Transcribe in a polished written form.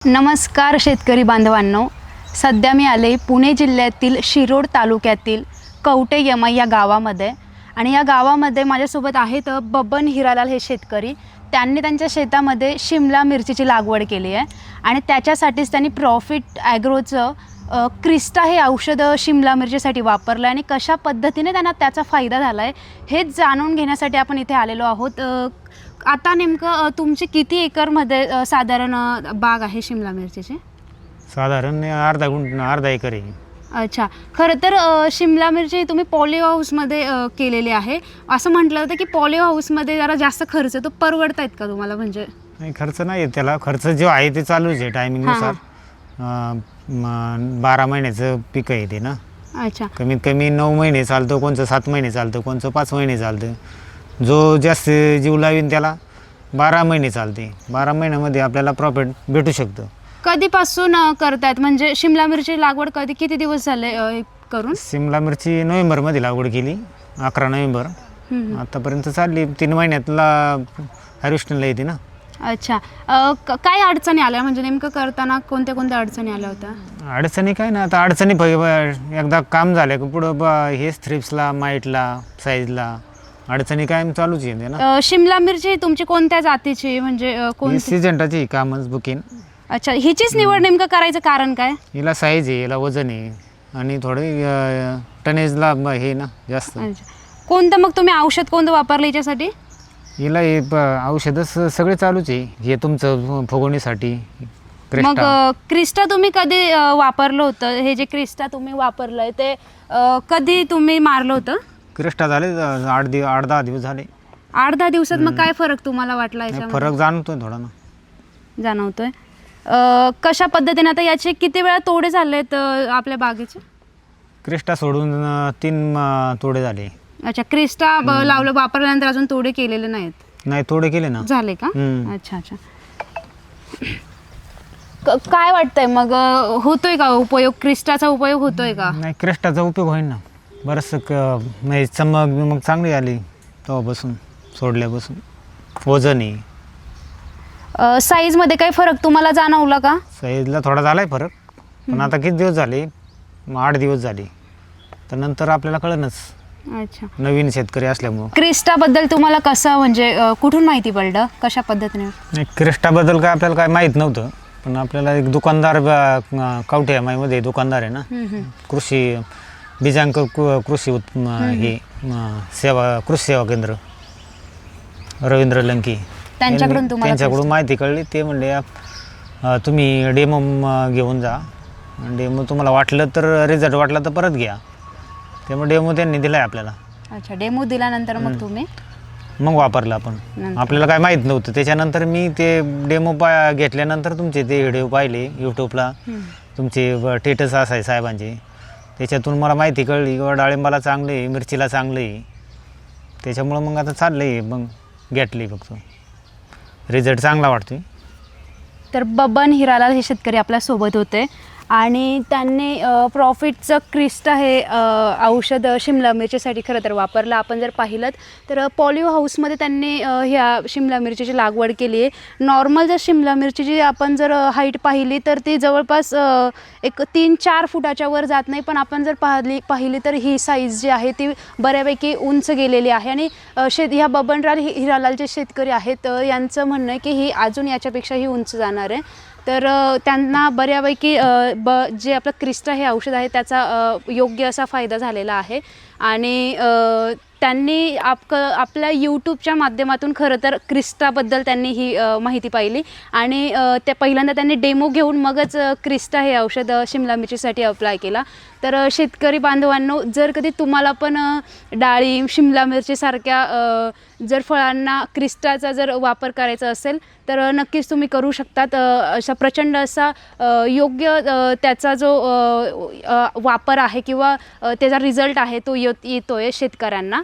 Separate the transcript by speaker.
Speaker 1: नमस्कार शेतकरी बांधवांनो, सध्या मी आले पुणे जिल्ह्यातील शिरोड तालुक्यातील कवटे यमाई या गावामध्ये आणि या गावामध्ये माझ्यासोबत आहेत बबन हिरालाल हे शेतकरी. त्यांनी त्यांच्या शेतामध्ये शिमला मिरचीची लागवड केली आहे आणि त्याच्यासाठीच त्यांनी प्रॉफिट ॲग्रोचं क्रिस्टा हे औषध शिमला मिरचीसाठी वापरलं आणि कशा पद्धतीने त्यांना त्याचा फायदा झाला आहे हेच जाणून घेण्यासाठी आपण इथे आलेलो आहोत. आता नेमकं तुमची किती एकरमध्ये साधारण बाग आहे शिमला मिरचीची?
Speaker 2: साधारण अर्धा एकर आहे.
Speaker 1: अच्छा, खरं तर शिमला मिरची तुम्ही पॉली हाऊसमध्ये केलेली आहे. असं म्हटलं जातं की पॉली हाऊसमध्ये जरा जास्त खर्च तो परवडत आहेत का तुम्हाला? म्हणजे
Speaker 2: नाही, खर्च नाही आहे त्याला. खर्च जो आहे ते चालूच आहे टायमिंगनुसार. 12 महिन्याचं पीक आहे ते ना.
Speaker 1: अच्छा,
Speaker 2: कमीत कमी 9 महिने चालतं, कोणचं 7 महिने चालतं, कोणचं 5 महिने चालतं. जो जास्त जीव लावीन त्याला 12 महिने चालते. 12 महिन्यामध्ये आपल्याला प्रॉफिट भेटू शकतं. कधीपासून
Speaker 1: करतायत? म्हणजे शिमला मिरची लागवड किती दिवस झाले करून?
Speaker 2: शिमला मिरची नोव्हेंबरमध्ये लागवड केली, 11 नोव्हेंबर. आतापर्यंत चालली. 3 महिन्यातला हार्वेस्टिंगला येते ना.
Speaker 1: अच्छा, काय अडचणी आल्या? म्हणजे नेमकं करताना कोणत्या अडचणी आल्या होत्या?
Speaker 2: अडचणी काय ना, आता अडचणी एकदा काम झालं की पुढं हेच थ्रिप्सला, माईटला, साईजला अडचणी कायम चालूच आहे ना.
Speaker 1: शिमला मिरची तुमची कोणत्या जातीची? म्हणजे
Speaker 2: सिजंटाची कामच बुकिंग.
Speaker 1: अच्छा, हिचीच निवड नेमकं करायचं कारण काय?
Speaker 2: हिला साईज आहे, हिला वजन आहे आणि थोडे टनेजला हे ना जास्त.
Speaker 1: कोणतं मग तुम्ही औषध कोणतं वापरलं याच्यासाठी?
Speaker 2: हिला हे औषधच सगळे चालूच आहे. हे तुमचं फुगवणीसाठी
Speaker 1: मग क्रिस्टा तुम्ही कधी वापरलं होतं? हे जे क्रिस्टा तुम्ही वापरलंय ते कधी तुम्ही मारलं होतं?
Speaker 2: क्रिस्टा झाले 8-10 दिवस झाले.
Speaker 1: 8-10 दिवसात मग काय फरक तुम्हाला वाटला?
Speaker 2: फरक जाणवतोय थोडा ना.
Speaker 1: जाणवतोय. कशा पद्धतीने आता याचे किती वेळा तोडे झालेत आपल्या बागेचे?
Speaker 2: क्रिस्टा सोडून 3 तोडे झाले.
Speaker 1: अच्छा, क्रिस्टा लावलं वापरल्यानंतर अजून तोडे केलेले नाहीत?
Speaker 2: नाही, तोडे केले ना.
Speaker 1: झाले का? अच्छा अच्छा. काय वाटतंय मग, होतोय का उपयोग? क्रिस्टाचा उपयोग होतोय का?
Speaker 2: नाही, क्रिस्टाचा उपयोग होईल ना. बरंचसं म्हणजे चमक बिमक चांगली आली तेव्हापासून, सोडल्यापासून. वजन आहे.
Speaker 1: साईजमध्ये काही फरक तुम्हाला जाणवला का?
Speaker 2: साईजला थोडा झाला आहे फरक, पण आता किती दिवस झाले? 8 दिवस झाले. तर नंतर आपल्याला कळनच.
Speaker 1: अच्छा,
Speaker 2: नवीन शेतकरी असल्यामुळं.
Speaker 1: क्रिस्टाबद्दल तुम्हाला कसं, म्हणजे कुठून माहिती पडलं? कशा पद्धतीने?
Speaker 2: नाही, क्रिस्टाबद्दल काय आपल्याला काय माहीत नव्हतं, पण आपल्याला एक दुकानदार कवठे यमाईमध्ये दुकानदार आहे ना, कृषी बीजांक कृषी हे कृषी सेवा केंद्र, रवींद्र लंकी, त्यांच्याकडून माहिती कळली. ते म्हणले तुम्ही डेमो घेऊन जा, डेमो तुम्हाला वाटलं तर, रिझल्ट वाटला तर परत घ्या. त्यामुळे डेमो त्यांनी दिला आहे आपल्याला.
Speaker 1: अच्छा, डेमो दिल्यानंतर मग तुम्ही
Speaker 2: मग वापरलं आपण. आपल्याला काय माहीत नव्हतं. त्याच्यानंतर मी ते डेमो घेतल्यानंतर तुमचे ते व्हिडिओ पाहिले यूट्यूबला, तुमचे स्टेटस असाय साहेबांचे. त्याच्यातून मला माहिती कळली की डाळिंबाला चांगलं आहे, मिरचीला चांगलं आहे. त्याच्यामुळं मग आता चाललं आहे, मग घेतली. फक्त रिझल्ट चांगला वाटतो.
Speaker 1: तर बबन हिरालाल हे शेतकरी आपल्यासोबत होते आणि त्यांनी प्रॉफिटचं क्रिस्टा हे औषध शिमला मिरचीसाठी खरं तर वापरलं. आपण जर पाहिलं तर पॉलिओ हाऊसमध्ये त्यांनी ह्या शिमला मिरचीची लागवड केली आहे. नॉर्मल जर शिमला मिरचीची आपण जर हाईट पाहिली तर ती जवळपास एक 3-4 फुटाच्या वर जात नाही, पण आपण जर पाहिली तर ही साईज जी आहे ती बऱ्यापैकी उंच गेलेली आहे. आणि ह्या बबनलाल हिरालालचे शेतकरी आहेत, यांचं म्हणणं आहे की ही अजून याच्यापेक्षाही उंच जाणार आहे. तर त्यांना बऱ्यापैकी जे आपलं क्रिस्टा हे औषध आहे त्याचा योग्य असा फायदा झालेला आहे. आणि त्यांनी आपल्या यूट्यूबच्या माध्यमातून खरं तर क्रिस्टाबद्दल त्यांनी ही माहिती पाहिली आणि त्या पहिल्यांदा त्यांनी डेमो घेऊन मगच क्रिस्टा हे औषध शिमला मिरचीसाठी अप्लाय केला. तर शेतकरी बांधवांनो, जर कधी तुम्हाला पण डाळिंब, शिमला मिरचीसारख्या जर फळांना क्रिस्टाचा जर वापर करायचा असेल तर नक्कीच तुम्ही करू शकतात. अशा प्रचंड असा योग्य त्याचा जो वापर आहे किंवा त्याचा रिझल्ट आहे तो येतो आहे शेतकऱ्यांना.